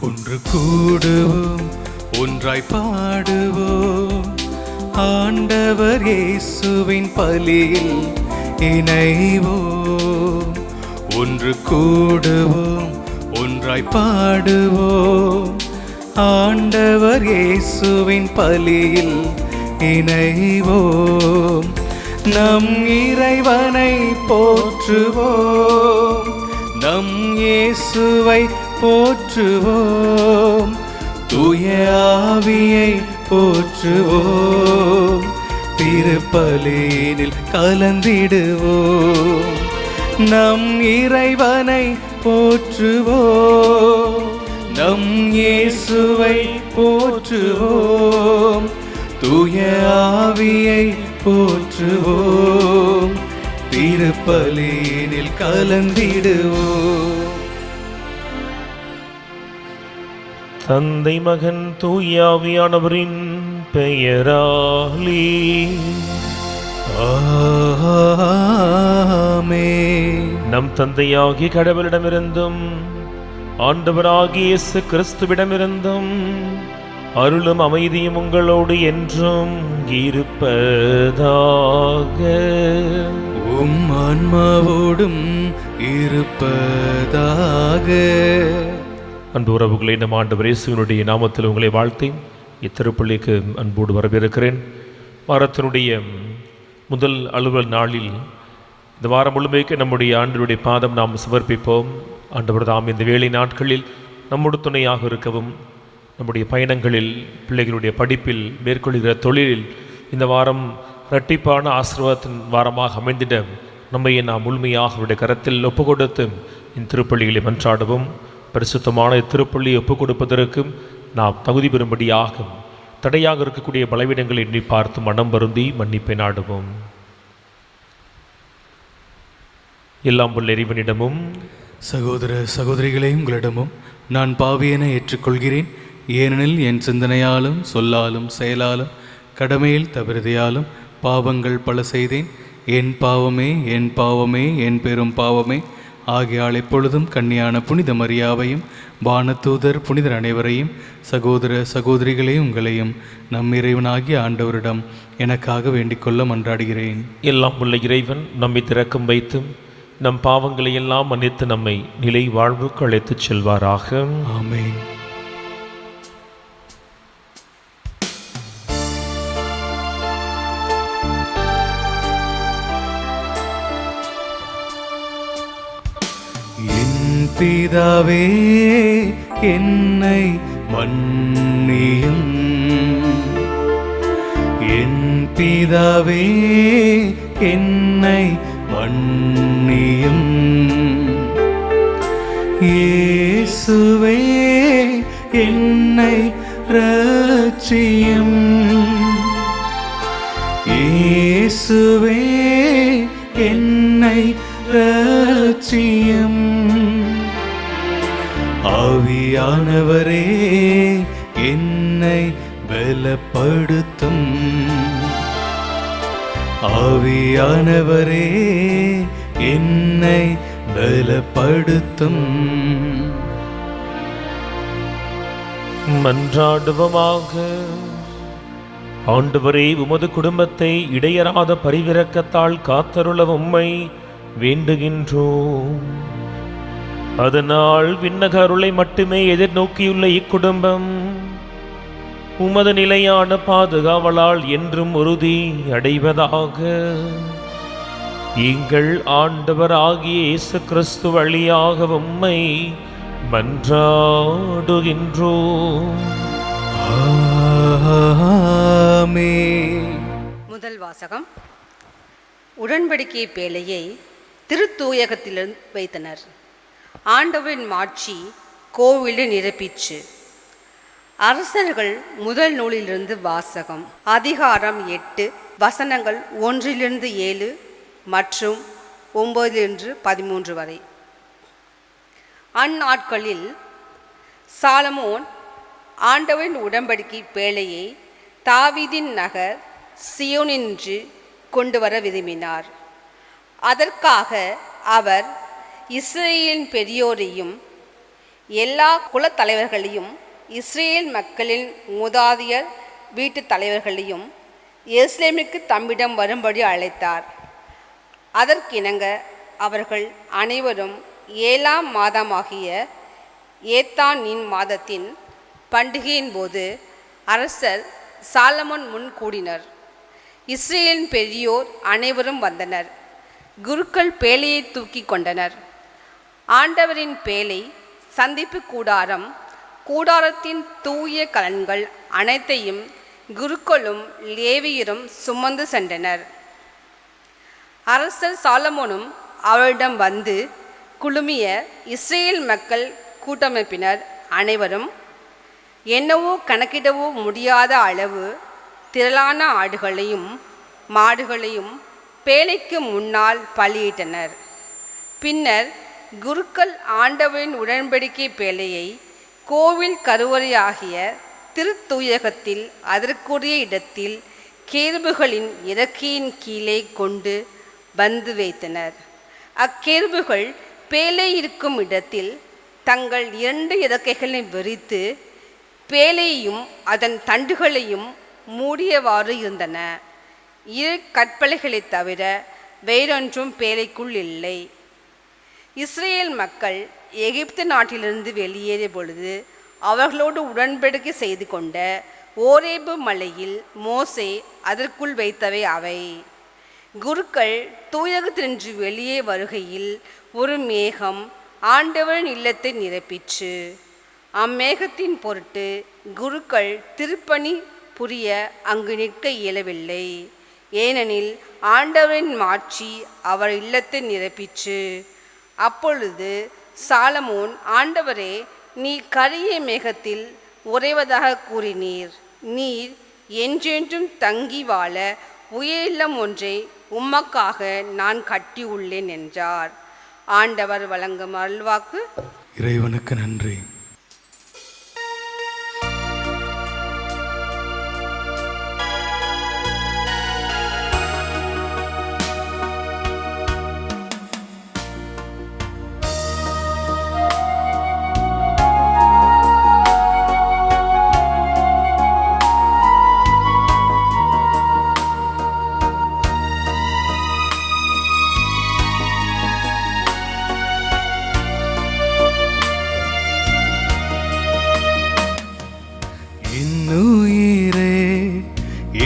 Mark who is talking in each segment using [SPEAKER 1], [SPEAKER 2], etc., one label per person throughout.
[SPEAKER 1] ஒன்று கூடுவோம், ஒன்றாய் பாடுவோம், ஆண்டவர் இயேசுவின் பலியில் இணைவோம். ஒன்று கூடுவோம், ஒன்றாய் பாடுவோம், ஆண்டவர் இயேசுவின் பலியில் இணைவோம். நம் இறைவனை போற்றுவோம், நம் இயேசுவை போற்றுவோம், தூய ஆவியை போற்றுவோம், திருப்பலியில் கலந்திடுவோம். நம் இறைவனை போற்றுவோம், நம் இயேசுவை போற்றுவோம், தூய ஆவியை போற்றுவோம், திருப்பலியில் கலந்திடுவோம்.
[SPEAKER 2] தந்தை மகன் தூய ஆவியானவரின் பெயராலே
[SPEAKER 1] ஆமென்.
[SPEAKER 2] நம் தந்தையாகிய கடவுளிடமிருந்தும் ஆண்டவராகிய இயேசு கிறிஸ்துவிடமிருந்தும் அருளும் அமைதியும் உங்களோடு என்றும் இருப்பதாக.
[SPEAKER 1] உம் ஆன்மாவோடும் இருப்பதாக.
[SPEAKER 2] அன்பு உறவுகளை, நம் ஆண்டவர் இயேசுவினுடைய நாமத்தில் உங்களை வாழ்த்தி இத்திருப்பள்ளிக்கு அன்போடு வரவேற்கிறேன். வாரத்தினுடைய முதல் அலுவல் நாளில் இந்த வாரம் முழுமைக்கு நம்முடைய ஆண்டவருடைய பாதம் நாம் சமர்ப்பிப்போம். ஆண்டவர் தாம் இந்த வேலை நாட்களில் நம்முடைய துணையாக இருக்கவும், நம்முடைய பயணங்களில், பிள்ளைகளுடைய படிப்பில், மேற்கொள்கிற தொழிலில் இந்த வாரம் இரட்டிப்பான ஆசீர்வாதத்தின் வாரமாக அமைந்திட நம்மை நாம் முழுமையாக அவருடைய கரத்தில் ஒப்பு கொடுத்து இந்த திருப்பள்ளிகளை மன்றாடவும். பரிசுத்தமான திருப்பள்ளியை ஒப்புக் கொடுப்பதற்கும் நாம் தகுதி பெறும்படியாக தடையாக இருக்கக்கூடிய பலவீனங்களை எண்ணி பார்த்து மனம் வருந்தி மன்னிப்பை நாடுவோம். எல்லாம் உள்ள இறைவனிடமும்
[SPEAKER 1] சகோதர சகோதரிகளே, உங்களிடமும் நான் பாவியென ஏற்றுக்கொள்கிறேன். ஏனெனில் என் சிந்தனையாலும் சொல்லாலும் செயலாலும் கடமையில் தவிர்தையாலும் பாவங்கள் பல செய்தேன். என் பாவமே, என் பாவமே, என் பெரும் பாவமே. ஆகையால் எப்பொழுதும் கன்னியான புனித மரியாவையும் வானதூதர் புனிதர் அனைவரையும், சகோதர சகோதரிகளே உங்களையும் நம் இறைவனாகிய ஆண்டவரிடம் எனக்காக வேண்டிக்கொள்ள மன்றாடுகிறேன்.
[SPEAKER 2] எல்லாம் உள்ள இறைவன் நம்மை திறக்கம் வைத்து நம் பாவங்களை எல்லாம் மன்னித்து நம்மை நிலை வாழ்வுக்கு அழைத்துச் செல்வாராக.
[SPEAKER 1] ஆமென். பிதாவே, என்னை மன்னியும். என் பிதாவே, என்னை மன்னியும். இயேசுவே, என்னை இரட்சியும். இயேசுவே, என்னை இரட்சியும். ஆவியானவரே, என்னை பலப்படுத்தும். ஆவியானவரே, என்னை பலப்படுத்தும்.
[SPEAKER 2] மன்றாடுவோமாக. ஆண்டவரே, உமது குடும்பத்தை இடையறாத பரிவிரக்கத்தால் காத்தருள உம்மை வேண்டுகின்றோம். அதனால் விண்ணக அருளை மட்டுமே எதிர்நோக்கியுள்ள இக்குடும்பம் உமது நிலையான பாதுகாவலால் என்றும் உறுதி அடைவதாக. எங்கள் ஆண்டவர் ஆகிய இயேசு கிறிஸ்து வழியாக உம்மை மன்றாடுகின்றோம்.
[SPEAKER 1] ஆமென்.
[SPEAKER 3] முதல் வாசகம். உடன்படிக்கை பேழையை திருத்தூயகத்தில் வைத்தனர். ஆண்டவரின் மாட்சி கோவிலை நிரப்பிற்று. அரசர்கள் முதல் நூலிலிருந்து வாசகம். அதிகாரம் 8, வசனங்கள் 1-7 மற்றும் 9-13 வரை. அந்நாட்களில் சாலமோன் ஆண்டவரின் உடன்படிக்கை பேழையை தாவீதின் நகர் சியோனின்று கொண்டு வர விரும்பினார். அதற்காக அவர் இஸ்ரேலின் பெரியோரையும் எல்லா குலத் தலைவர்களையும் இஸ்ரேல் மக்களின் மூதாதையர் வீட்டு தலைவர்களையும் எருசலேமுக்கு தம்மிடம் வரும்படி அழைத்தார். அதற்கிணங்க அவர்கள் அனைவரும் 7ஆம் மாதமாகிய ஏத்தானின் மாதத்தின் பண்டிகையின் போது அரசர் சாலமோன் முன் கூடினர். இஸ்ரேலின் பெரியோர் அனைவரும் வந்தனர். குருக்கள் பேழையை தூக்கி கொண்டனர். ஆண்டவரின் பேழை, சந்திப்பு கூடாரம், கூடாரத்தின் தூய கலன்கள் அனைத்தையும் குருக்களும் லேவியரும் சுமந்து சென்றனர். அரசர் சாலமோனும் அவரிடம் வந்து குழுமிய இஸ்ரேல் மக்கள் கூட்டமைப்பினர் அனைவரும் என்னவோ கணக்கிடவோ முடியாத அளவு திரளான ஆடுகளையும் மாடுகளையும் பேழைக்கு முன்னால் பலியிட்டனர். பின்னர் குருக்கள் ஆண்டவரின் உடன்படிக்கை பேழையை கோவில் கருவறையாகிய திருத்தூயகத்தில் அதற்குரிய இடத்தில் கேருபுகளின் இறக்கையின் கீழே கொண்டு வந்து வைத்தனர். அக்கேருபுகள் பேழை இருக்கும் இடத்தில் தங்கள் 2 இறக்கைகளை விரித்து பேழையையும் அதன் தண்டுகளையும் மூடியவாறு இருந்தன. 2 கற்பலைகளை தவிர வேறொன்றும் பேழைக்குள் இல்லை. இஸ்ரேல் மக்கள் எகிப்து நாட்டிலிருந்து வெளியேறிய பொழுது அவர்களோடு உடன்படிக்கை செய்து கொண்ட ஓரேபு மலையில் மோசே அதற்குள் வைத்தவை அவை. குருக்கள் தூயகத்தினின்று வெளியே வருகையில் ஒரு மேகம் ஆண்டவரின் இல்லத்தை நிரப்பிற்று. அம்மேகத்தின் பொருட்டு குருக்கள் திருப்பணி புரிய அங்கு நிற்க இயலவில்லை. ஏனெனில் ஆண்டவரின் மாட்சி அவர் இல்லத்தை நிரப்பிற்று. அப்பொழுது சாலமோன், ஆண்டவரே, நீ கரிய மேகத்தில் உறைவதாக கூறினீர். நீர் என்றென்றும் தங்கி வாழ உயரில்லம் ஒன்றை உமக்காக நான் கட்டியுள்ளேன் என்றார். ஆண்டவர் வழங்கும் அருள்வாக்கு.
[SPEAKER 1] இறைவனுக்கு நன்றி.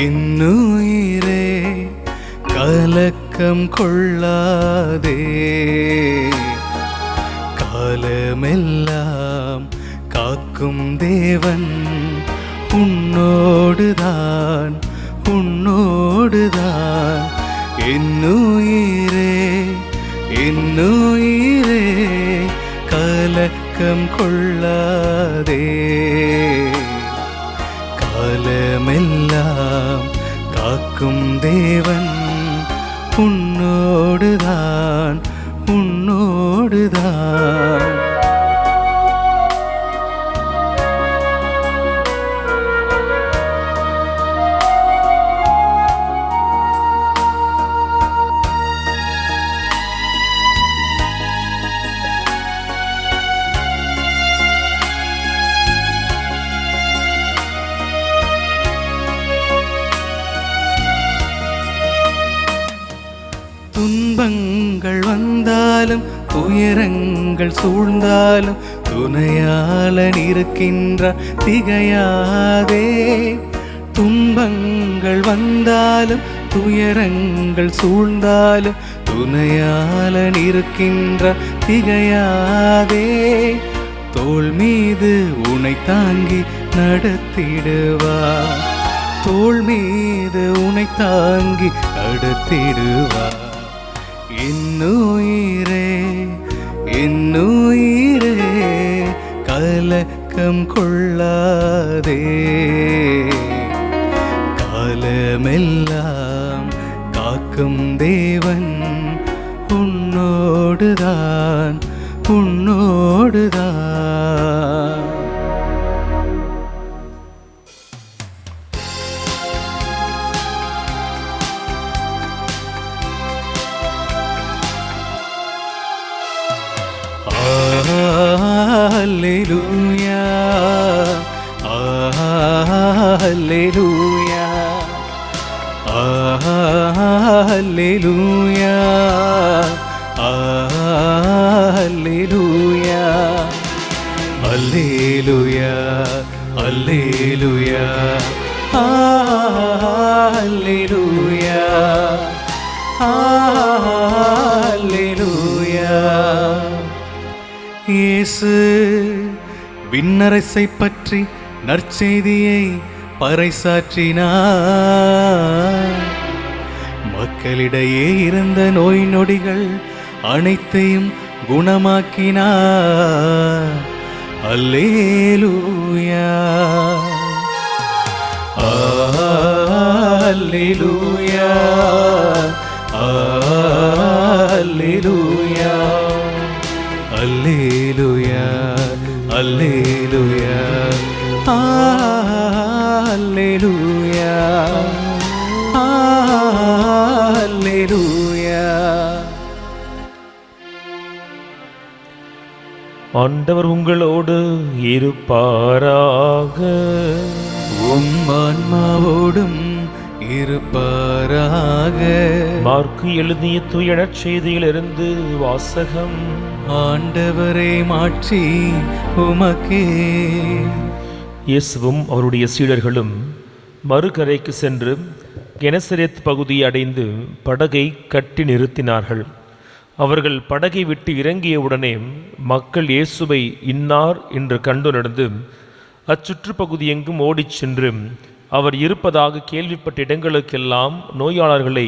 [SPEAKER 1] என்னுயிரே கலக்கம் கொள்ளாதே, காலமெல்லாம் காக்கும் தேவன் உன்னோடுதான் உன்னோடுதான். என்னுயிரே என்னுயிரே கலக்கம் கொள்ளாதே, காலமெல்லாம் காக்கும் தேவன் உன்னோடுதான் உன்னோடுதான். துன்பங்கள் வந்தாலும் துயரங்கள் சூழ்ந்தாலும் துணையாளன் இருக்கின்றார் திகையாதே. துன்பங்கள் வந்தாலும் துயரங்கள் சூழ்ந்தாலும் துணையாளன் இருக்கின்றார் திகையாதே. தோள் மீது உனை தாங்கி நடத்திடுவார், தோள் மீது உனை தாங்கி நடத்திடுவார். என்னுயிரே என்னுயிரே கலக்கம் கொள்ளாதே, காலமெல்லாம் காக்கும் தேவன் உன்னோடுதான் உன்னோடுதான். அல்லேலூயா அல்லேலூயா அல்லேலூயா அல்லேலூயா அல்லேலூயா அல்லேலூயா அல்லேலூயா அல்லேலூயா. இயேசு விண்ணரசை பற்றி நற்செய்தியை பறைசாற்றினார். மக்களிடையே இருந்த நோய் நொடிகள் அனைத்தையும் குணமாக்கினார். அல்லேலூயா அல்லேலூயா அல்லேலூயா அல்லேலூயா அல்லேலூயா அல்லேலூயா அல்லேலூயா.
[SPEAKER 2] ஆண்டவர் உங்களோடு இருப்பாராக.
[SPEAKER 1] உம் ஆன்மாவோடும் இருப்பாராக.
[SPEAKER 2] மார்க்கு எழுதிய தூய நற்செய்தியிலிருந்து வாசகம்.
[SPEAKER 1] ஆண்டவரே மாற்றி உமக்கே.
[SPEAKER 2] இயேசுவும் அவருடைய சீடர்களும் மறுகரைக்கு சென்று கெனசரேத் பகுதியை அடைந்து படகை கட்டி நிறுத்தினார்கள். அவர்கள் படகை விட்டு இறங்கியவுடனே மக்கள் இயேசுவை இன்னார் என்று கண்டு நடந்து அச்சுற்றுப்பகுதி எங்கும் ஓடிச் சென்று அவர் இருப்பதாக கேள்விப்பட்ட இடங்களுக்கெல்லாம் நோயாளர்களை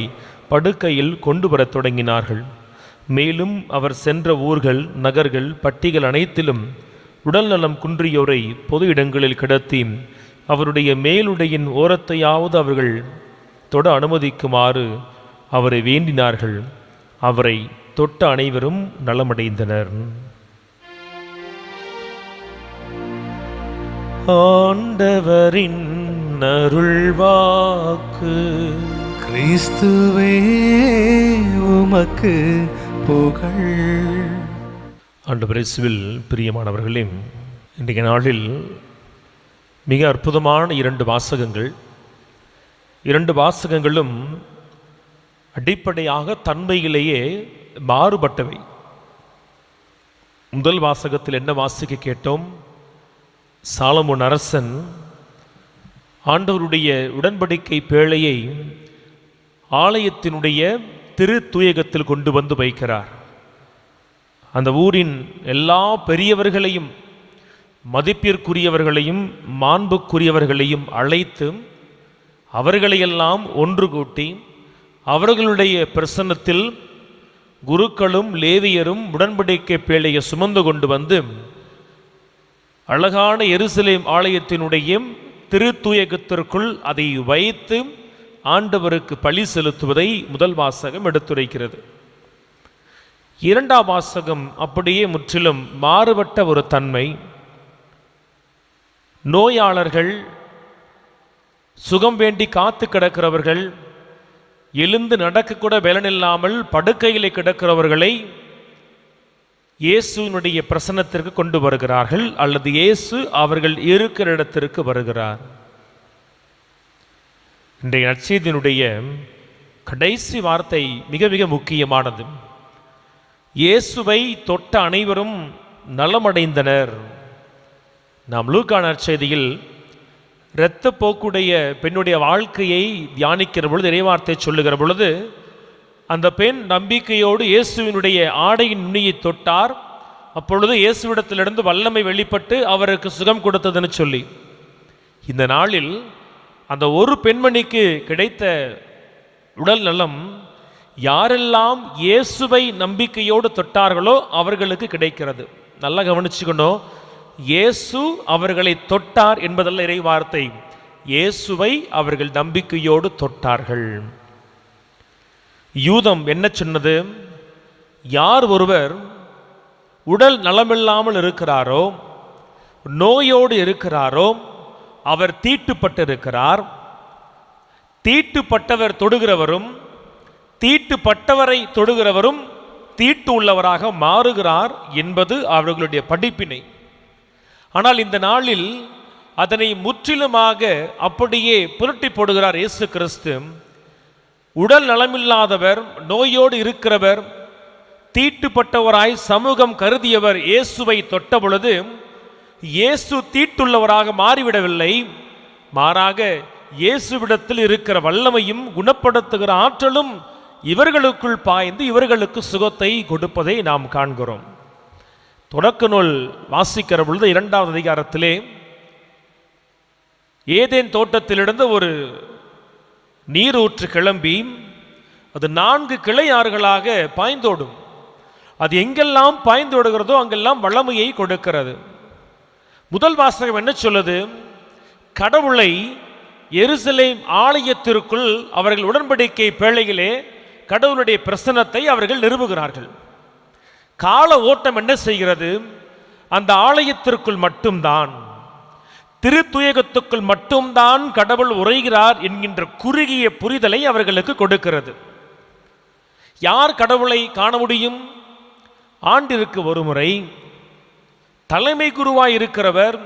[SPEAKER 2] படுக்கையில் கொண்டு வரத் தொடங்கினார்கள். மேலும் அவர் சென்ற ஊர்கள், நகர்கள், பட்டிகள் அனைத்திலும் உடல்நலம் குன்றியோரை பொது இடங்களில் கிடத்தி அவருடைய மேலுடையின் ஓரத்தையாவது அவர்கள் தொட அனுமதிக்குமாறு அவரை வேண்டினார்கள். அவரை தொட்ட அனைவரும் நலமடைந்தனர். ஆண்டவரின் அருள்வாக்கு.
[SPEAKER 1] கிறிஸ்துவே உமக்கு புகழ்.
[SPEAKER 2] ஆண்டவர் இயேசுவில் பிரியமானவர்களே, இன்றைய நாளில் மிக அற்புதமான இரண்டு வாசகங்களும் அடிப்படையாக தன்மையிலேயே மாறுபட்டவை. முதல் வாசகத்தில் என்ன வாசிக்க கேட்டோம்? சாலமோன் அரசன் ஆண்டவருடைய உடன்படிக்கை பேழையை ஆலயத்தினுடைய திரு தூயகத்தில் கொண்டு வந்து வைக்கிறார். அந்த ஊரின் எல்லா பெரியவர்களையும், மதிப்பிற்குரியவர்களையும், மாண்புக்குரியவர்களையும் அழைத்து அவர்களையெல்லாம் ஒன்று கூட்டி அவர்களுடைய பிரசன்னத்தில் குருக்களும் லேவியரும் உடன்படிக்கை பேழையை சுமந்து கொண்டு வந்து அழகான எருசலேம் ஆலயத்தினுடைய திருத்தூயகத்திற்குள் அதை வைத்து ஆண்டவருக்கு பலி செலுத்துவதை முதல் வாசகம் எடுத்துரைக்கிறது. இரண்டாம் வாசகம் அப்படியே முற்றிலும் மாறுபட்ட ஒரு தன்மை. நோயாளர்கள், சுகம் வேண்டி காத்து கிடக்கிறவர்கள், எழுந்து நடக்கக்கூட பலனில்லாமல் படுக்கையிலே கிடக்கிறவர்களை இயேசுவினுடைய பிரசன்னத்திற்கு கொண்டு வருகிறார்கள், அல்லது இயேசு அவர்கள் இருக்கிற இடத்திற்கு வருகிறார். இன்றைய நற்செய்தியினுடைய கடைசி வார்த்தை மிக மிக முக்கியமானது. இயேசுவை தொட்ட அனைவரும் நலமடைந்தனர். நாம் லூக்கா நற்செய்தியில் இரத்த போக்குடைய பெண்ணுடைய வாழ்க்கையை தியானிக்கிற பொழுது, இறைவார்த்தை சொல்லுகிற பொழுது, அந்த பெண் நம்பிக்கையோடு இயேசுவினுடைய ஆடையின் நுனியை தொட்டார். அப்பொழுது இயேசுவிடத்திலிருந்து வல்லமை வெளிப்பட்டு அவருக்கு சுகம் கொடுத்ததுன்னு சொல்லி, இந்த நாளில் அந்த ஒரு பெண்மணிக்கு கிடைத்த உடல் நலம் யாரெல்லாம் இயேசுவை நம்பிக்கையோடு தொட்டார்களோ அவர்களுக்கு கிடைக்கிறது. நல்லா கவனிச்சுக்கணும். இயேசு அவர்களை தொட்டார் என்பதல்ல இறைவார்த்தை, இயேசுவை அவர்கள் நம்பிக்கையோடு தொட்டார்கள். யூதம் என்ன சொன்னது? யார் ஒருவர் உடல் நலமில்லாமல் இருக்கிறாரோ, நோயோடு இருக்கிறாரோ, அவர் தீட்டுப்பட்டிருக்கிறார். தீட்டுப்பட்டவர் தொடுகிறவரும் தீட்டுப்பட்டவரை தொடுகிறவரும் தீட்டு உள்ளவராக மாறுகிறார் என்பது அவர்களுடைய படிப்பினை. ஆனால் இந்த நாளில் அதனை முற்றிலுமாக அப்படியே புரட்டி போடுகிறார் இயேசு கிறிஸ்து. உடல் நலமில்லாதவர், நோயோடு இருக்கிறவர், தீட்டுப்பட்டவராய் சமூகம் கருதியவர் இயேசுவை தொட்ட பொழுது இயேசு தீட்டுள்ளவராக மாறிவிடவில்லை. மாறாக இயேசுவிடத்தில் இருக்கிற வல்லமையும் குணப்படுத்துகிற ஆற்றலும் இவர்களுக்குள் பாய்ந்து இவர்களுக்கு சுகத்தை கொடுப்பதை நாம் காண்கிறோம். தொடக்க நூல் வாசிக்கிற பொழுது 2வது அதிகாரத்திலே ஏதேன் தோட்டத்திலிருந்து ஒரு நீரூற்று கிளம்பி அது 4 கிளை ஆறுகளாக பாய்ந்தோடும். அது எங்கெல்லாம் பாய்ந்தோடுகிறதோ அங்கெல்லாம் வல்லமையை கொடுக்கிறது. முதல் வாசகம் என்ன சொல்லுது? கடவுளை எருசலேம் ஆலயத்திற்குள் அவர்கள் உடன்படிக்கை பேழையிலே கடவுளுடைய பிரசன்னத்தை அவர்கள் நிறுவுகிறார்கள். கால ஓட்டம் என்ன செய்கிறது? அந்த ஆலயத்திற்குள் மட்டும்தான், திருத்துயகத்துக்குள் மட்டும்தான் கடவுள் உரைகிறார் என்கின்ற குறுகிய புரிதலை அவர்களுக்கு கொடுக்கிறது. யார் கடவுளை காண முடியும்? ஆண்டிற்கு ஒரு முறை தலைமை குருவாய் இருக்கிறவர்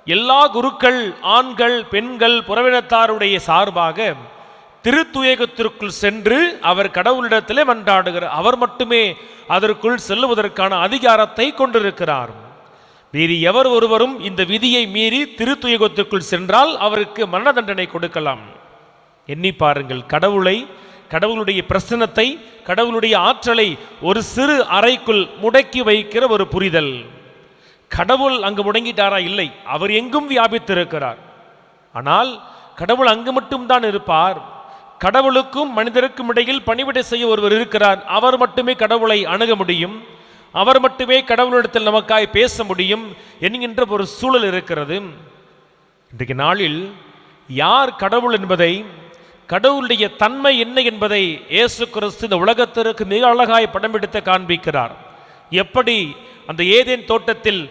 [SPEAKER 2] எல்லா குருக்கள், ஆண்கள், பெண்கள், புறவினத்தாருடைய சார்பாக திருத்துயகத்திற்குள் சென்று அவர் கடவுளிடத்திலே மன்றாடுகிறார். அவர் மட்டுமே அதற்குள் செல்லுவதற்கான அதிகாரத்தை கொண்டிருக்கிறார். வேறு எவர் ஒருவரும் இந்த விதியை மீறி திருத்துயகத்திற்குள் சென்றால் அவருக்கு மரண தண்டனை கொடுக்கலாம். எண்ணி பாருங்கள், கடவுளுடைய பிரசன்னத்தை, கடவுளுடைய ஆற்றலை ஒரு சிறு அறைக்குள் முடக்கி வைக்கிற ஒரு புரிதல். கடவுள் அங்கு முடங்கிட்டாரா? இல்லை, அவர் எங்கும் வியாபித்திருக்கிறார். ஆனால் கடவுள் அங்கு மட்டும்தான் இருப்பார். கடவுளுக்கும் மனிதருக்கும் இடையில் பணிவிடை செய்ய ஒருவர் இருக்கிறார். அவர் மட்டுமே கடவுளை அணுக முடியும், அவர் மட்டுமே கடவுளிடத்தில் நமக்காய் பேச முடியும் என்கின்ற ஒரு சூழல் இருக்கிறது. இன்றைக்கு நாளில் யார் கடவுள் என்பதை, கடவுளுடைய தன்மை என்ன என்பதை இயேசு கிறிஸ்து இந்த உலகத்திற்கு மிக அழகாய் படம் எடுத்து காண்பிக்கிறார். எப்படி அந்த ஏதேன் தோட்டத்தில்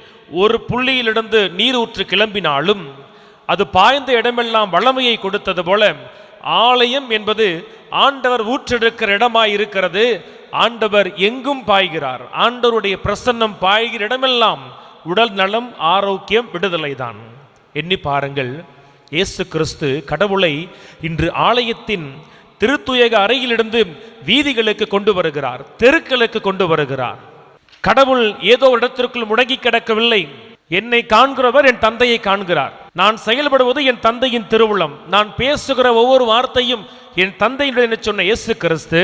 [SPEAKER 2] ஒரு புள்ளியிலிருந்து நீர் ஊற்று கிளம்பினாலும் அது பாய்ந்த இடமெல்லாம் வல்லமையை கொடுத்தது போல ஆலயம் என்பது ஆண்டவர் ஊற்றெடுக்கிற இடமாய் இருக்கிறது. ஆண்டவர் எங்கும் பாய்கிறார். ஆண்டவருடைய பிரசன்னம் பாய்கிற இடமெல்லாம் உடல் நலம், ஆரோக்கியம், விடுதலை தான். எண்ணி பாருங்கள், இயேசு கிறிஸ்து கடவுளை இன்று ஆலயத்தின் திருத்துயக அறையிலிருந்து வீதிகளுக்கு கொண்டு வருகிறார், தெருக்களுக்கு கொண்டு வருகிறார். கடவுள் ஏதோ இடத்திற்குள் முடங்கி கிடக்கவில்லை. என்னை காண்கிறவர் என் தந்தையை காண்கிறார். நான் செயல்படுவது என் தந்தையின் திருவுளம். நான் பேசுகிற ஒவ்வொரு வார்த்தையும் என் தந்தையினுடைய சொன்ன இயேசு கிறிஸ்து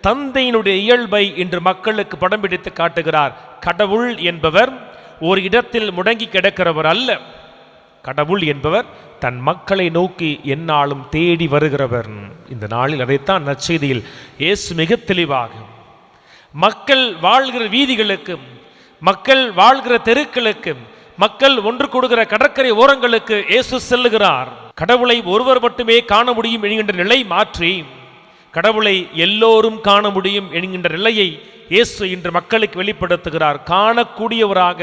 [SPEAKER 2] தந்தையினுடைய இயல்பை இன்று மக்களுக்கு படம் பிடித்து காட்டுகிறார். கடவுள் என்பவர் ஒரு இடத்தில் முடங்கி கிடக்கிறவர் அல்ல. கடவுள் என்பவர் தன் மக்களை நோக்கி எந்நாளும் தேடி வருகிறவர். இந்த நாளில் அதைத்தான் நற்செய்தியில் இயேசு மிக தெளிவாக மக்கள் வாழ்கிற வீதிகளுக்கு, மக்கள் வாழ்கிற தெருக்களுக்கு, மக்கள் ஒன்று கூடுகிற கடற்கரை ஓரங்களுக்கு இயேசு செல்லுகிறார். கடவுளை ஒருவர் மட்டுமே காண முடியும் என்கின்ற நிலை மாற்றி கடவுளை எல்லோரும் காண முடியும் என்கின்ற நிலையை இயேசு இன்று மக்களுக்கு வெளிப்படுத்துகிறார். காணக்கூடியவராக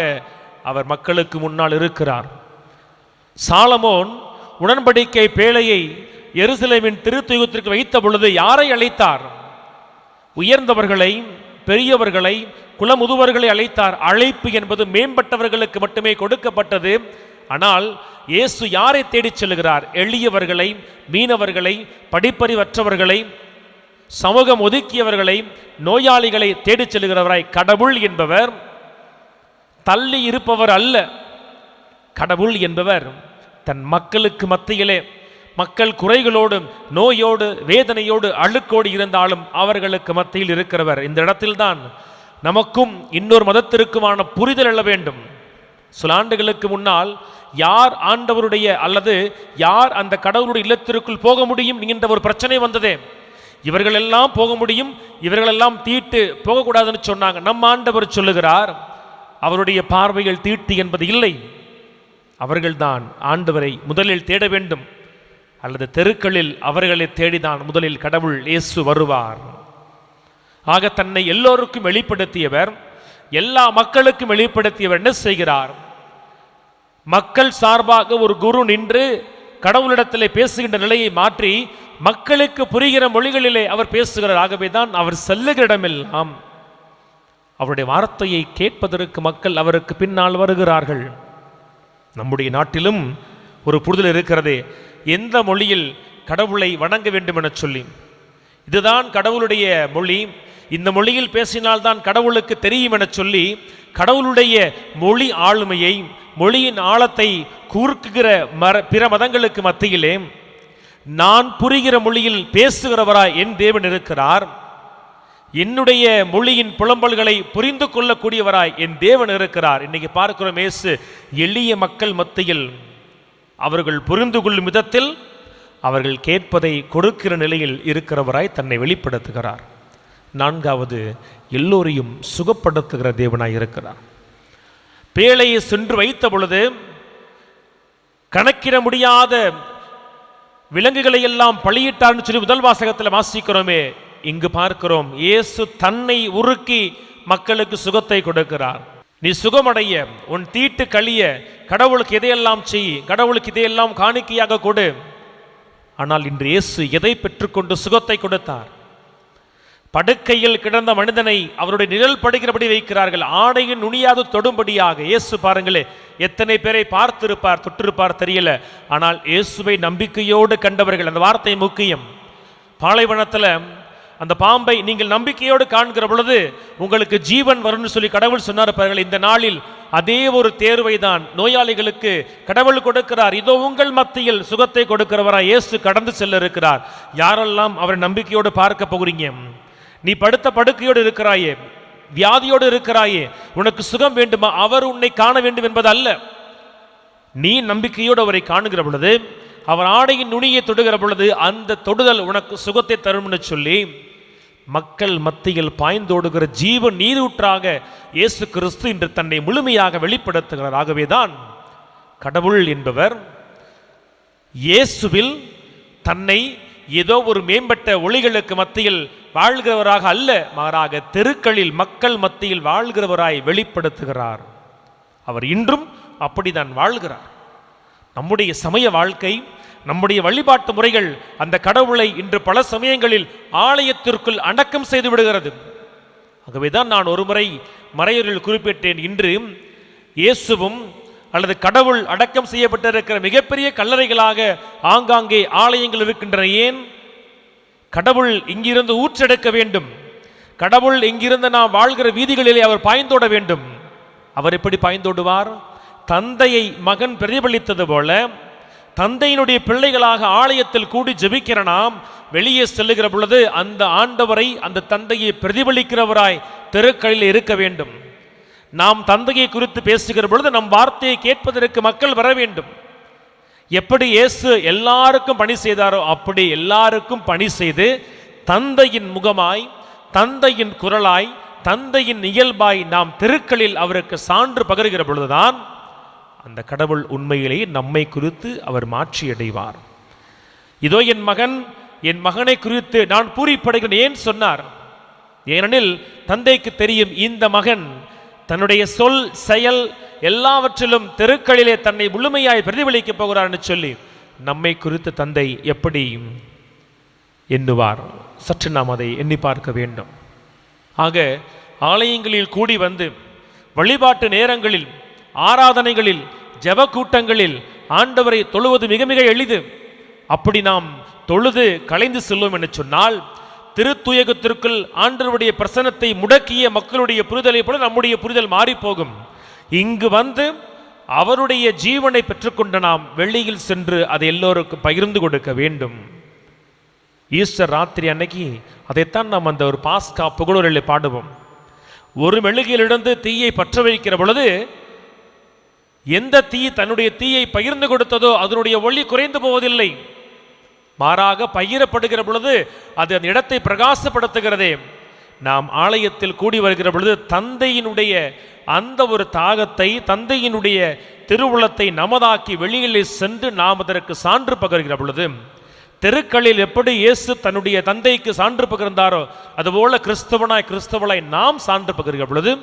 [SPEAKER 2] அவர் மக்களுக்கு முன்னால் இருக்கிறார். சாலமோன் உடன்படிக்கை பேழையை எருசலேமின் திருத்துயகத்திற்கு வைத்த பொழுது யாரை அழைத்தார்? உயர்ந்தவர்களை, பெரியவர்களை, குலமுதுவர்களை அழைத்தார். அழைப்பு என்பது மேம்பட்டவர்களுக்கு மட்டுமே கொடுக்கப்பட்டது. ஆனால் இயேசு யாரை தேடிச் செல்கிறார்? எளியவர்களை, மீனவர்களை, படிப்பறிவற்றவர்களை, சமூகம் ஒதுக்கியவர்களை, நோயாளிகளை தேடிச் செல்கிறவராய். கடவுள் என்பவர் தள்ளி இருப்பவர் அல்ல. கடவுள் என்பவர் தன் மக்களுக்கு மத்தியிலே, மக்கள் குறைகளோடு, நோயோடு, வேதனையோடு, அழுக்கோடு இருந்தாலும் அவர்களுக்கு மத்தியில் இருக்கிறவர். இந்த இடத்தில்தான் நமக்கும் இன்னொரு மதத்திற்குமான புரிதல் எழ வேண்டும். சில ஆண்டுகளுக்கு முன்னால் யார் ஆண்டவருடைய அல்லது யார் அந்த கடவுளுடைய இல்லத்திற்குள் போக முடியும் என்கின்ற ஒரு பிரச்சனை வந்ததே. இவர்களெல்லாம் போக முடியும், இவர்களெல்லாம் தீட்டு போகக்கூடாதுன்னு சொன்னாங்க. நம் ஆண்டவர் சொல்லுகிறார், அவருடைய பார்வையில் தீட்டு என்பது இல்லை. அவர்கள்தான் ஆண்டவரை முதலில் தேட வேண்டும், அல்லது தெருக்களில் அவர்களை தேடிதான் முதலில் கடவுள் இயேசு வருவார். ஆக தன்னை எல்லோருக்கும் வெளிப்படுத்தியவர், எல்லா மக்களுக்கும் வெளிப்படுத்தியவர் என்ன செய்கிறார்? மக்கள் சார்பாக ஒரு குரு நின்று கடவுளிடத்திலே பேசுகின்ற நிலையை மாற்றி மக்களுக்கு புரிகிற மொழிகளிலே அவர் பேசுகிறார். ஆகவே தான் அவர் செல்லுகிற இடமெல்லாம் அவருடைய வார்த்தையை கேட்பதற்கு மக்கள் அவருக்கு பின்னால் வருகிறார்கள். நம்முடைய நாட்டிலும் ஒரு புரிதல் இருக்கிறது, எந்த மொழியில் கடவுளை வணங்க வேண்டும் என சொல்லி. இதுதான் கடவுளுடைய மொழி, இந்த மொழியில் பேசினால்தான் கடவுளுக்கு தெரியும் என சொல்லி கடவுளுடைய மொழி ஆளுமையை, மொழியின் ஆழத்தை கூர்க்குகிற பிற மதங்களுக்கு மத்தியிலே நான் புரிகிற மொழியில் பேசுகிறவராய் என் தேவன் இருக்கிறார், என்னுடைய மொழியின் புலம்பல்களை புரிந்து கொள்ளக்கூடியவராய் என் தேவன் இருக்கிறார். இன்னைக்கு பார்க்கிறோம், இயேசு எளிய மக்கள் மத்தியில் அவர்கள் புரிந்து கொள்ளும் விதத்தில் அவர்கள் கேட்பதை கொடுக்கிற நிலையில் இருக்கிறவராய் தன்னை வெளிப்படுத்துகிறார். நான்காவது, எல்லோரையும் சுகப்படுத்துகிற தேவனாய் இருக்கிறார். பேழையை சென்று வைத்த பொழுது கணக்கிட முடியாத விலங்குகளை எல்லாம் பலியிட்டார்னு சொல்லி முதல் வாசகத்தில் வாசிக்கிறோமே. இங்கு பார்க்கிறோம், இயேசு தன்னை உருக்கி மக்களுக்கு சுகத்தை கொடுக்கிறார். நீ சுகமடைய, உன் தீட்டு கழிய, கடவுளுக்கு இதையெல்லாம் செய், கடவுளுக்கு இதையெல்லாம் காணிக்கையாக கொடு. ஆனால் இன்று இயேசு எதை பெற்றுக்கொண்டு சுகத்தை கொடுத்தார்? படுக்கையில் கிடந்த மனிதனை அவருடைய நிழல் படுகிறபடி வைக்கிறார்கள், ஆடையின் நுனியாது தொடும்படியாக. இயேசு பாருங்களே, எத்தனை பேரை பார்த்திருப்பார், தொட்டிருப்பார் தெரியல. ஆனால் இயேசுவை நம்பிக்கையோடு கண்டவர்கள், அந்த வார்த்தை முக்கியம். பாலைவனத்தில் அந்த பாம்பை நீங்கள் நம்பிக்கையோடு காண்கிற பொழுது உங்களுக்கு ஜீவன் வரும்னு சொல்லி கடவுள் சொன்னார் பாருங்கள். இந்த நாளில் அதே ஒரு தேர்வை தான் நோயாளிகளுக்கு கடவுள் கொடுக்கிறார். இதோ உங்கள் மத்தியில் சுகத்தை கொடுக்கிறவராய் இயேசு கடந்து செல்ல இருக்கிறார். யாரெல்லாம் அவரை நம்பிக்கையோடு பார்க்க போகிறீங்க? நீ படுத்த படுக்கையோடு இருக்கிறாயே, வியாதியோடு இருக்கிறாயே, உனக்கு சுகம் வேண்டுமா? அவர் உன்னை காண வேண்டும் என்பது அல்ல. நீ நம்பிக்கையோடு அவரை காணுகிற பொழுது, அவர் ஆடையின் நுனியை தொடுகிற பொழுது அந்த தொடுதல் உனக்கு சுகத்தை தரும்னு சொல்லி மக்கள் மத்தியில் பாய்ந்தோடுகிற ஜீவ நீரூற்றாக இயேசு கிறிஸ்து இன்று தன்னை முழுமையாக வெளிப்படுத்துகிறார். ஆகவேதான் கடவுள் என்பவர் இயேசுவில் தன்னை ஏதோ ஒரு மேம்பட்ட ஒளிகளுக்கு மத்தியில் வாழ்கிறவராக அல்ல, மாறாக தெருக்களில் மக்கள் மத்தியில் வாழ்கிறவராய் வெளிப்படுத்துகிறார். அவர் இன்றும் அப்படிதான் வாழ்கிறார். நம்முடைய சமய வாழ்க்கை, நம்முடைய வழிபாட்டு முறைகள் அந்த கடவுளை இன்று பல சமயங்களில் ஆலயத்திற்குள் அடக்கம் செய்து விடுகிறது. ஆகவேதான் நான் ஒரு முறை மறையூரில் குறிப்பிட்டேன், இன்று இயேசுவும் அல்லது கடவுள் அடக்கம் செய்யப்பட்டிருக்கிற மிகப்பெரிய கல்லறைகளாக ஆங்காங்கே ஆலயங்கள் இருக்கின்றன. ஏன்? கடவுள் இங்கிருந்து ஊற்றெடுக்க வேண்டும், கடவுள் இங்கிருந்து நாம் வாழ்கிற வீதிகளிலே அவர் பாய்ந்தோட வேண்டும். அவர் எப்படி பாய்ந்தோடுவார்? தந்தையை மகன் பிரதிபலித்தது போல தந்தையினுடைய பிள்ளைகளாக ஆலயத்தில் கூடி ஜெபிக்கிற நாம் வெளியே செல்லுகிற பொழுது அந்த ஆண்டவரை, அந்த தந்தையை பிரதிபலிக்கிறவராய் தெருக்களில் இருக்க வேண்டும். நாம் தந்தையை குறித்து பேசுகிற பொழுது நம் வார்த்தையை கேட்பதற்கு மக்கள் வர வேண்டும். எப்படி இயேசு எல்லாருக்கும் பணி செய்தாரோ அப்படி எல்லாருக்கும் பணி செய்து தந்தையின் முகமாய், தந்தையின் குரலாய், தந்தையின் இயல்பாய் நாம் தெருக்களில் அவருக்கு சான்று பகருகிற பொழுதுதான் அந்த கடவுள் உண்மையிலேயே நம்மை குறித்து அவர் மாற்றி அடைவார். இதோ என் மகன், என் மகனை குறித்து நான் பூரிப்படைகிறேன். ஏன் சொன்னார்? ஏனெனில் தந்தைக்கு தெரியும் இந்த மகன் தன்னுடைய சொல் செயல் எல்லாவற்றிலும் தெருக்களிலே தன்னை முழுமையாய் பிரதிபலிக்கப் போகிறார் என்று சொல்லி நம்மை குறித்து தந்தை எப்படி எண்ணுவார்? சற்று நாம் அதை எண்ணி பார்க்க வேண்டும். ஆக ஆலயங்களில் கூடி வந்து வழிபாட்டு நேரங்களில், ஆராதனைகளில், ஜெப கூட்டங்களில் ஆண்டவரை தொழுவது மிக மிக எளிது. அப்படி நாம் தொழுது கலைந்து செல்வோம் என்று சொன்னால் திருத்துயகத்திற்குள் ஆண்டவருடைய பிரசன்னத்தை முடக்கிய மக்களுடைய புரிதலை போல நம்முடைய புரிதல் மாறிப்போகும். இங்கு வந்து அவருடைய ஜீவனை பெற்றுக்கொண்ட நாம் வெளியில் சென்று அதை எல்லோருக்கும் பகிர்ந்து கொடுக்க வேண்டும். ஈஸ்டர் ராத்திரி அன்னைக்கு அதைத்தான் நாம் அந்த ஒரு பாஸ்கா புகழூரில் பாடுவோம். ஒரு மெழுகிலிருந்து தீயை பற்ற வைக்கிற பொழுது எந்த தீ தன்னுடைய தீயை பகிர்ந்து கொடுத்ததோ அதனுடைய ஒளி குறைந்து போவதில்லை, மாறாக பகிரப்படுகிற பொழுது அது அந்த இடத்தை பிரகாசப்படுத்துகிறதே. நாம் ஆலயத்தில் கூடி வருகிற பொழுது தந்தையினுடைய அந்த ஒரு தாகத்தை, தந்தையினுடைய திருவுளத்தை நமதாக்கி வெளியிலே சென்று நாம் அதற்கு சான்று பகர்கிற பொழுது, தெருக்களில் எப்படி இயேசு தன்னுடைய தந்தைக்கு சான்று பகிர்ந்தாரோ அதுபோல கிறிஸ்தவளாய் நாம் சான்று பகிர்கிற பொழுது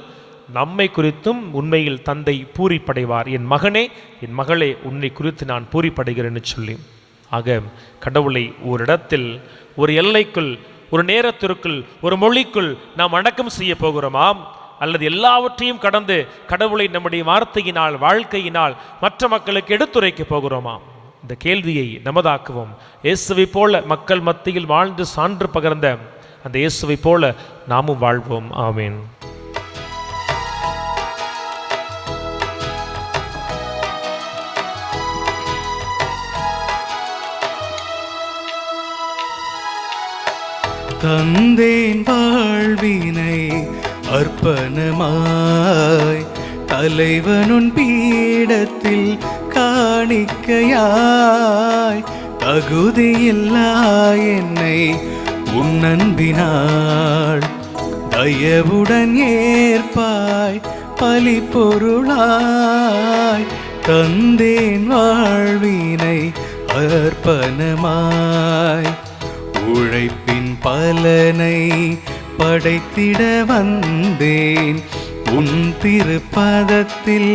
[SPEAKER 2] நம்மை குறித்தும் உண்மையில் தந்தை பூரிப்படைவார். என் மகனே, என் மகளே, உன்னை குறித்து நான் பூரிப்படைகிறேன்னு சொல்லி. ஆக கடவுளை ஒரு இடத்தில், ஒரு எல்லைக்குள், ஒரு நேரத்திற்குள், ஒரு மொழிக்குள் நாம் அடக்கம் செய்ய போகிறோமாம். அல்லது எல்லாவற்றையும் கடந்து கடவுளை நம்முடைய வார்த்தையினால், வாழ்க்கையினால் மற்ற மக்களுக்கு எடுத்துரைக்க போகிறோமா? இந்த கேள்வியை நமதாக்குவோம். இயேசுவை போல மக்கள் மத்தியில் வாழ்ந்து சான்று பகர்ந்த அந்த இயேசுவை போல நாமும் வாழ்வோம். ஆமீன்.
[SPEAKER 1] தந்தேன் வாழ்வினை அர்ப்பணமாய், தலைவனுன் பீடத்தில் காணிக்கையாய், தகுதியில்லா என்னை உன்னன்பினாள் தயவுடன் ஏற்பாய் பலி பொருளாய். தந்தேன் வாழ்வினை அர்ப்பணமாய், உழைப்பின் பலனை படைத்திட வந்தேன் உன் திருப்பதத்தில்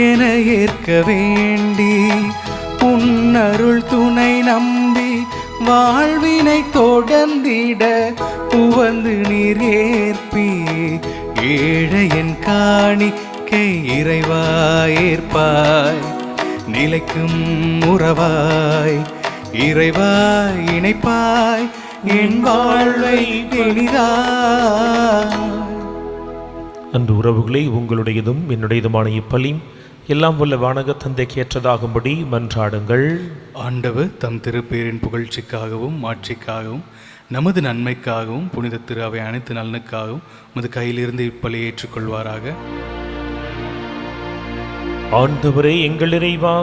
[SPEAKER 1] என ஏற்க வேண்டி. உன் அருள் துணை நம்பி வாழ்வினை தொடர்ந்திட உவந்து நீர் ஏற்பி. ஏழையன் காணிக்கை இறைவாய் ஏற்பாய், நிலைக்கும் உறவாய் இறைவாய் இணைப்பாய் என் வாழ்வை எளிதாய்.
[SPEAKER 2] அன்று உறவுகளை உங்களுடையதும் என்னுடையதுமான இப்பலி எல்லாம் வல்ல வானக தந்தைக்கு ஏற்றதாகும்படி மன்றாடுங்கள்.
[SPEAKER 1] ஆண்டவர் தம் திருப்பேரின் புகழ்ச்சிக்காகவும் மாட்சிக்காகவும் நமது நன்மைக்காகவும் புனித திரு அவை அனைத்து நலனுக்காகவும் உமது கையிலிருந்து இப்பலியை ஏற்றுக்கொள்வாராக.
[SPEAKER 2] ஆண்டவரே எங்கள் இறைவா,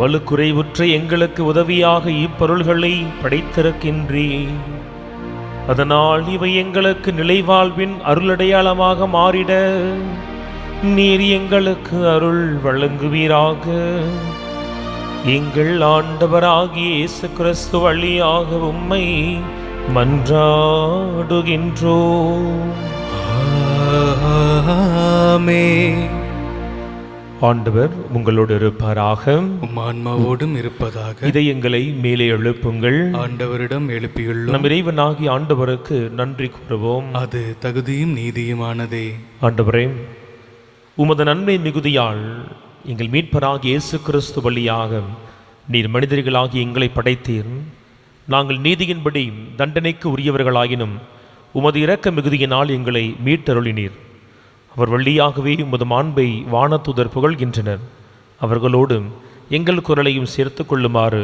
[SPEAKER 2] வலுக்குறைவுற்ற எங்களுக்கு உதவியாக இப்பொருள்களை படைத்திருக்கின்றீர். அதனால் இவை எங்களுக்கு நிலைவாழ்வின் அருளடையாளமாக மாறிட நீர் எங்களுக்கு அருள் வழங்குவீராக. எங்கள் ஆண்டவராகிய இயேசு கிறிஸ்து வழியாக உம்மை மன்றாடுகின்றோம்.
[SPEAKER 1] ஆமென்.
[SPEAKER 2] ஆண்டவர் உங்களோடு இருப்பாராக,
[SPEAKER 1] உம் ஆன்மாவோடும் இருப்பதாக.
[SPEAKER 2] இதை எங்களை மேலே எழுப்புங்கள்.
[SPEAKER 1] ஆண்டவரிடம் எழுப்பியுள்ளோம்.
[SPEAKER 2] நம் இறைவனாகிய ஆண்டவருக்கு நன்றி கூறுவோம்.
[SPEAKER 1] அது தகுதியும் நீதியுமானதே.
[SPEAKER 2] ஆண்டவரே, உமது நன்மை மிகுதியால் எங்கள் மீட்பராகிய இயேசு கிறிஸ்து வழியாக நீர் மனிதர்களாகி எங்களை படைத்தீர். நாங்கள் நீதியின்படி தண்டனைக்கு உரியவர்களாயினும் உமது இரக்க மிகுதியினால் எங்களை மீட்டருளினீர். அவர் வழியாகவே உமது மாண்பை வானதூதர் புகழ்கின்றனர். அவர்களோடு எங்கள் குரலையும் சேர்த்து கொள்ளுமாறு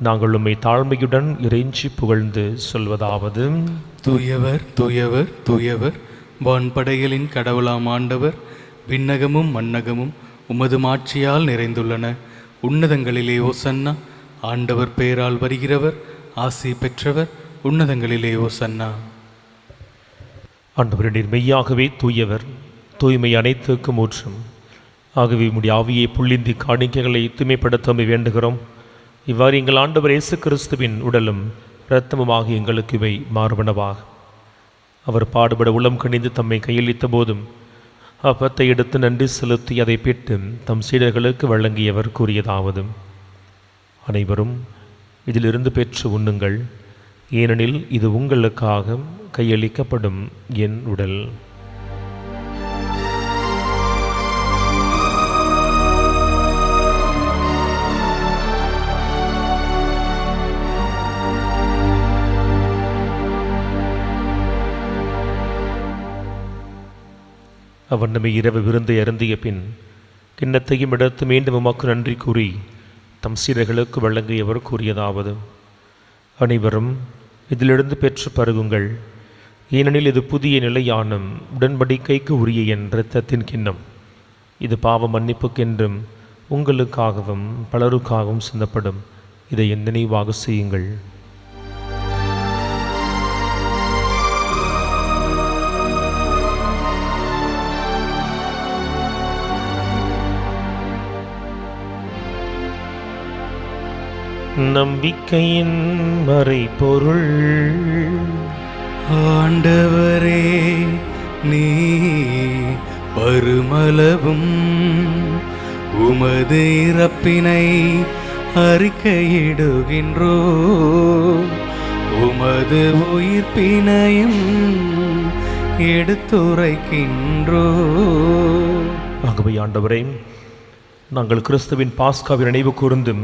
[SPEAKER 2] நாங்கள் உம்மை தாழ்மையுடன் இறைஞ்சி புகழ்ந்து சொல்வதாவது:
[SPEAKER 1] தூயவர் தூயவர் தூயவர், வான்படைகளின் கடவுளாம் ஆண்டவர். விண்ணகமும் மண்ணகமும் உமது மாட்சியால் நிறைந்துள்ளன. உன்னதங்களிலே ஓசன்னா. ஆண்டவர் பெயரால் வருகிறவர் ஆசி பெற்றவர். உன்னதங்களிலே ஓசன்னா.
[SPEAKER 2] ஆண்டவர் நீர் மெய்யாகவே தூயவர், தூய்மை அனைத்துக்கும் ஊற்றும். ஆகவே உம்முடைய ஆவியை புள்ளிந்தி காணிக்கைகளை தூய்மைப்படுத்த வேண்டுகிறோம். இவ்வாறு எங்கள் ஆண்டவர் இயேசு கிறிஸ்துவின் உடலும் இரத்தமுமாக எங்களுக்கு இவை மாறுபனவாக. அவர் பாடுபட உளம் கணிந்து தம்மை கையளித்த போதும் அப்பத்தை எடுத்து நன்றி செலுத்தி அதை பெற்று தம் சீடர்களுக்கு வழங்கியவர் கூறியதாவது: அனைவரும் இதிலிருந்து பெற்று உண்ணுங்கள், ஏனெனில் இது உங்களுக்காக கையளிக்கப்படும் என் உடல். அவ்வண்ணமே இரவு விருந்தை அருந்திய பின் கிண்ணத்தையும் எடுத்து மீண்டும் உமக்கு நன்றி கூறி தம் சீடர்களுக்கு வழங்கியவர் கூறியதாவது: அனைவரும் இதிலிருந்து பெற்று பருகுங்கள், ஏனெனில் இது புதிய நிலையான உடன்படிக்கைக்கு உரிய என் இரத்தத்தின் கிண்ணம். இது பாவ மன்னிப்புக்கென்றும் உங்களுக்காகவும் பலருக்காகவும் சிந்தப்படும். இதை என் நினைவாக செய்யுங்கள். நம்பிக்கையின் மறைபொருள்.
[SPEAKER 1] ஆண்டவரே, நீ பருமளவும் உமது இறப்பினை அறிக்கையிடுகின்றோ, உமது உயிர்ப்பினையும் எடுத்துரைக்கின்றோ.
[SPEAKER 2] ஆகவே ஆண்டவரே, நாங்கள் கிறிஸ்துவின் பாஸ்காவின் நினைவு கூர்ந்தும்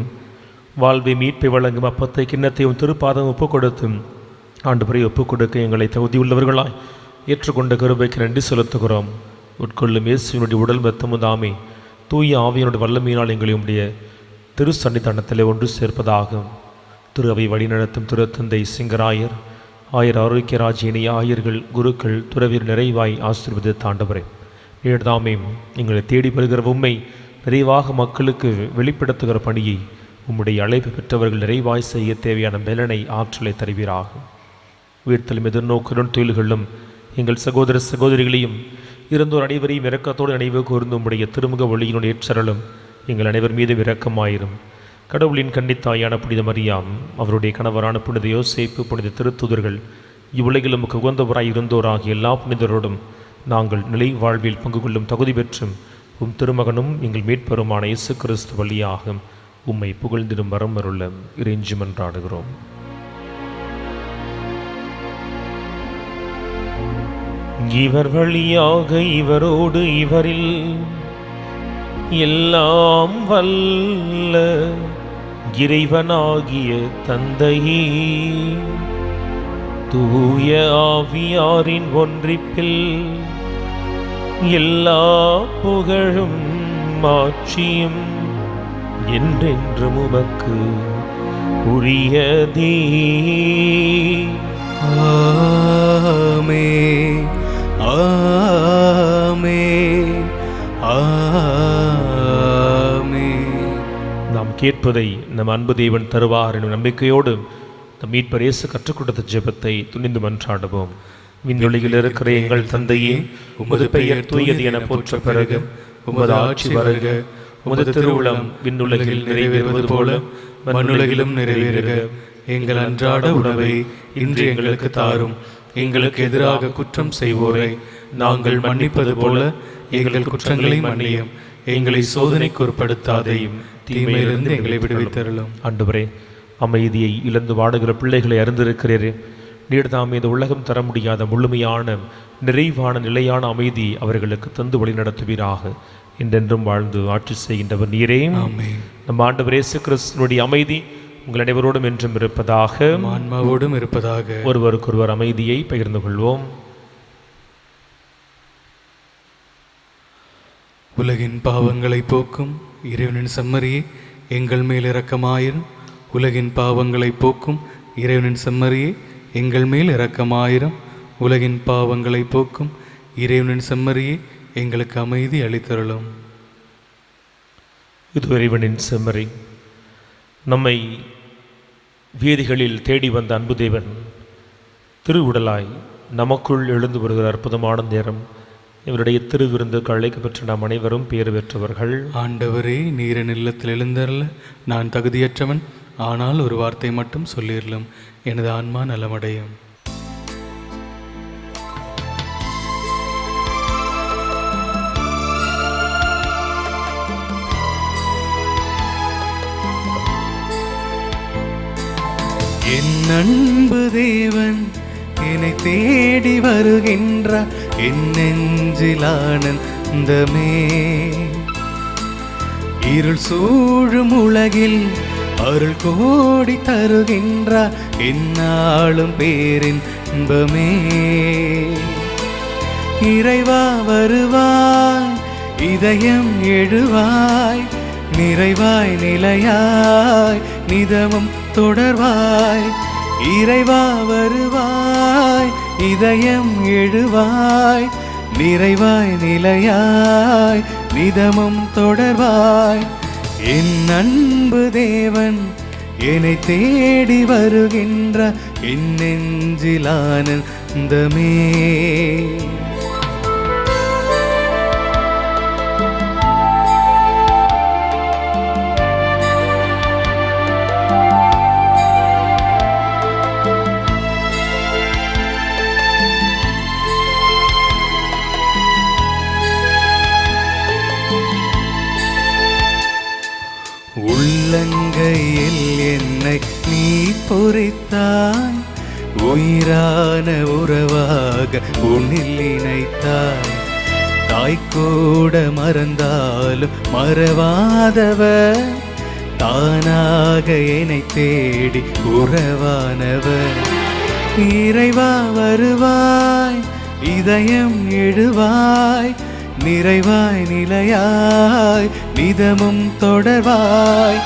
[SPEAKER 2] வாழ்வை மீட்பை வழங்கும் அப்பத்தை கிண்ணத்தையும் திருப்பாதம் ஒப்புக் கொடுத்தும் ஆண்டவரை ஒப்புக் கொடுக்க எங்களை தகுதியுள்ளவர்களாய் ஏற்றுக்கொண்ட கிருபைக்கு நன்றி செலுத்துகிறோம். உட்கொள்ளும் இயேசுவினுடைய உடல் இரத்தமும் தாமே தூய ஆவியினுடைய வல்லமையினால் எங்களை உடைய திரு சன்னிதானத்திலே ஒன்று சேர்ப்பதாகும். திரு அவை வழிநடத்தும் திருத்தந்தை சிங்கராயர், ஆயர் ஆரோக்கியராஜ் இணைய ஆயர்கள், குருக்கள், துறவியர் நிறைவாய் ஆசீர்வதித்த ஆண்டவரே, நீர்தாமே எங்களை தேடி வருகிற உம்மை நிறைவாக மக்களுக்கு வெளிப்படுத்துகிற பணியை உம்முடைய அழைப்பு பெற்றவர்கள் நிறைவாய் செய்ய தேவையான மேலனை ஆற்றலை தருவீராகும். உயிர்த்தலும் எதிர்நோக்குடன் தொழில்களும் எங்கள் சகோதர சகோதரிகளையும் இருந்தோர் அனைவரையும் இரக்கத்தோடு நினைவு கூர்ந்து உம்முடைய திருமுக ஒளியினுடைய ஏற்றலும் எங்கள் அனைவர் மீது இரக்கமாயிரும். கடவுளின் கன்னித்தாயான புனித மரியாம், அவருடைய கணவரான புனித யோசேப்பு, புனித திருத்துதர்கள், இவ்வுலகில் நமக்கு உகந்தவராய் இருந்தோராகிய எல்லா புனிதரோடும் நாங்கள் நிலை வாழ்வில் பங்கு கொள்ளும் தகுதி பெற்றும் உம் திருமகனும் எங்கள் மீட்பெருமான இயேசு கிறிஸ்து வழியாக உம்மை புகழ்ந்திடும் வரம் அருள இறைஞ்சி மன்றாடுகிறோம். இவர் வழியாக இவரோடு இவரில் எல்லாம் வல்ல இறைவனாகிய தந்தையே, தூய ஆவியாரின் ஒன்றிப்பில் எல்லா புகழும் மாட்சியும் என்றென்றும் உமக்கு உரியதே.
[SPEAKER 1] ஆமென், ஆமென், ஆமென்.
[SPEAKER 2] நாம் கேட்பதை நம் அன்பு தேவன் தருவார் எனும் நம்பிக்கையோடு நம் மீட்பர் இயேசு கற்றுக் கொடுத்த ஜெபத்தை துணிந்து மன்றாடுவோம். விண்வெளியில் இருக்கிற எங்கள் தந்தையே, உமது பெயர் தூயது என போற்ற பிறகு, உமது ஆட்சி வருக, உமது திருவுளம் விண்ணுலகில் நிறைவேறுவது போல மண்ணுலகிலும் நிறைவேறுக. எங்கள் அன்றாட உணவை இன்று எங்களுக்கு தாரும். எங்களுக்கு எதிராக குற்றம் செய்வோரை நாங்கள் மன்னிப்பது போல எங்கள் குற்றங்களை மன்னியும். எங்களை சோதனைக்கு உட்படுத்தாதையும், தீமையிலிருந்து எங்களை விடுவித்தருளும். ஆண்டவரே, அமைதியை இழந்து வாடுகிற பிள்ளைகளை அறிந்திருக்கிறீரே. நீர்தாம் இந்த உலகம் தர முடியாத முழுமையான நிறைவான நிலையான அமைதி அவர்களுக்கு தந்து வழி நடத்துவீராக. என்றென்றும் வாழ்ந்து ஆட்சி செய்கின்றவர் நீரே. நம் ஆண்டவர் இயேசு கிறிஸ்துவினுடைய அமைதி உங்கள் அனைவரோடும் என்றும் இருப்பதாக,
[SPEAKER 1] ஆன்மாவோடும் இருப்பதாக.
[SPEAKER 2] ஒருவருக்கொருவர் அமைதியை பகிர்ந்து கொள்வோம்.
[SPEAKER 1] உலகின் பாவங்களை போக்கும் இறைவனின் செம்மறியே, எங்கள் மேல் இரக்கமாயிரும். உலகின் பாவங்களை போக்கும் இறைவனின் செம்மறியே, எங்கள் மேல் இரக்கமாயிரும். உலகின் பாவங்களை போக்கும் இறைவனின் செம்மறியே, எங்களுக்கு அமைதி அளித்தருளும்.
[SPEAKER 2] இது இறைவனின் செம்மறி, நம்மை வீதிகளில் தேடி வந்த அன்பு தேவன் திருவுடலாய் நமக்குள் எழுந்து வருகிற அற்புதமான நேரம். இவருடைய திருவிருந்துக்கு அழைக்கப்பெற்ற நாம் அனைவரும் பேறு பெற்றவர்கள்.
[SPEAKER 1] ஆண்டவரே, நீரின் இல்லத்தில் எழுந்தருள நான் தகுதியற்றவன், ஆனால் ஒரு வார்த்தை மட்டும் சொல்லிடலும், எனது ஆன்மா நலமடையும். என் அன்பு தேவன் என்னை தேடி வருகின்றார், என் நெஞ்சில் ஆனந்தமே. இருள் சூழும் உலகில் அருள் கோடி தருகின்றார், என்னாலும் பேரின்பமே. இறைவா வருவாய், இதயம் எழுவாய், நிறைவாய் நிலையாய் நிதமும் தொடர்வாய். இறைவா வருவாய், இதயம் எழுவாய், நிறைவாய் நிலையாய் நிதமும் தொடர்வாய். என் அன்பு தேவன் என்னை தேடி வருகின்ற, என் நெஞ்சில் ஆனந்தமே. உள்ளங்கையில் என்னை நீ பொறித்தாய், உயிரான உறவாக உன்னில் இணைத்தாய். தாய் கூட மறந்தாலும் மறவாதவர், தானாக என்னை தேடி உறவானவர். இறைவா வருவாய், இதயம் எழுவாய், நிறைவாய் நிலையாய் நிதமும் தொடர்வாய்.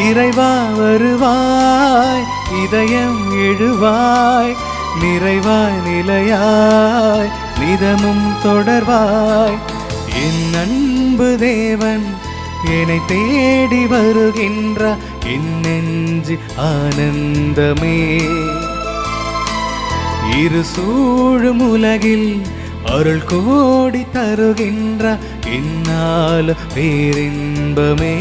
[SPEAKER 1] இறைவா வருவாய், இதயம் எழுவாய், நிறைவாய் நிலையாய் நிதமும் தொடர்வாய். என் அன்பு தேவன் என்னை தேடி வருகின்றார், என் நெஞ்சு ஆனந்தமே. இரு சூழும் உலகில் அருள் கோடி தருகின்றார், என்னால் பேரின்பமே.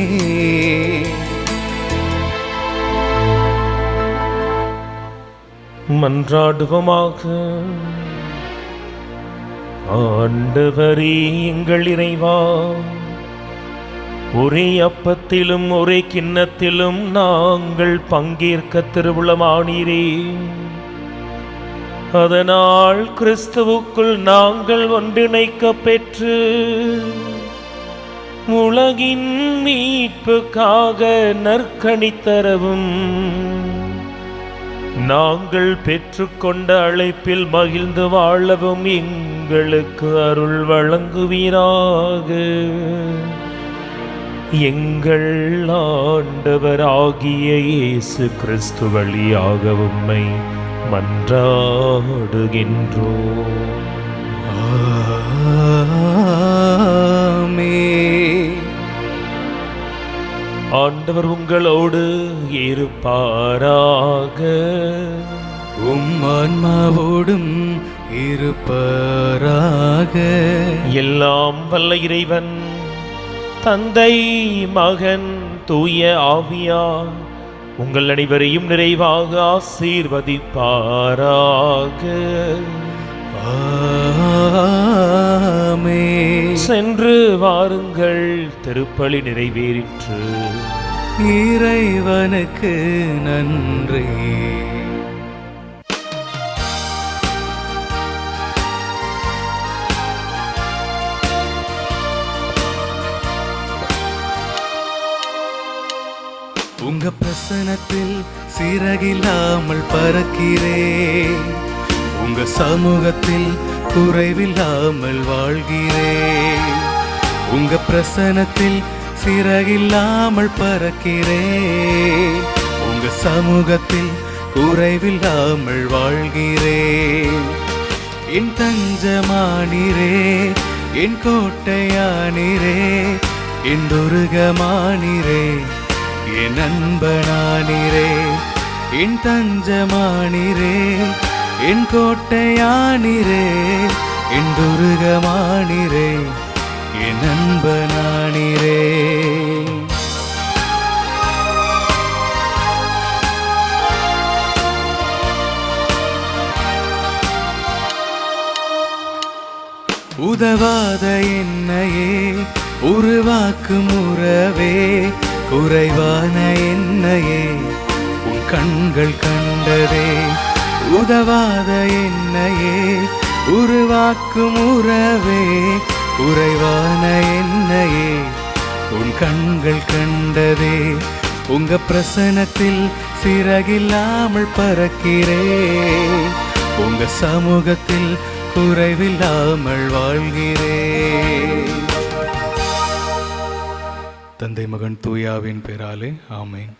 [SPEAKER 2] மன்றாடுவோமாக. ஆண்டவரே எங்கள் இறைவா, ஒரே அப்பத்திலும் ஒரே கிண்ணத்திலும் நாங்கள் பங்கேற்க திருவுளமானீரே. அதனால் கிறிஸ்துவுக்குள் நாங்கள் ஒன்றிணைக்க பெற்று உலகின் மீட்புக்காக நற்கனி தரவும் நாங்கள் பெற்றுக்கொண்ட அழைப்பில் மகிழ்ந்து வாழவும் எங்களுக்கு அருள் வழங்குவீராக. எங்கள் ஆண்டவராகிய இயேசு கிறிஸ்து வழியாக உம்மை மன்றாடுகின்றோம்.
[SPEAKER 1] ஆமென்.
[SPEAKER 2] ஆண்டவர் உங்களோடு இருப்பாராக.
[SPEAKER 1] உம் ஆன்மாவோடும் இருப்பாராக.
[SPEAKER 2] எல்லாம் வல்ல இறைவன் தந்தை, மகன், தூய ஆவியார் உங்கள் அனைவரையும் நிறைவாக ஆசீர்வதிப்பாராக.
[SPEAKER 1] ஆமென்.
[SPEAKER 2] சென்று வாருங்கள், திருப்பலி நிறைவேறிற்று.
[SPEAKER 1] இறைவனுக்கு நன்றி. உங்க பிரசனத்தில் சிறகில்லாமல் பறக்கிறேன், உங்க சமூகத்தில் குறைவில்லாமல் வாழ்கிறேன். உங்க பிரசனத்தில் சிறகில்லாமல் பறக்கிறேன், உங்க சமூகத்தில் குறைவில்லாமல் வாழ்கிறேன். என் தஞ்சமானிரே, என் கோட்டையானிரே, என் துருகமானிரே, என் அன்பனானிரே. என் தஞ்சமானிரே, என் கோட்டையானிரே, என் துருகமானிரே, என் அன்பனானிரே. உதவாத என்னையே உருவாக்கும் உறவே, குறைவான என்னையே உன் கண்கள் கண்டதே. உதவாத என்னையே உருவாக்கும் உறவே, குறைவான என்னையே உன் கண்கள் கண்டதே. உங்க பிரசனத்தில் சிறகில்லாமல் பறக்கிறேன், உங்க சமூகத்தில் குறைவில்லாமல் வாழ்கிறேன். தந்தை, மகன், தூயாவின் பெயராலே ஆமென்.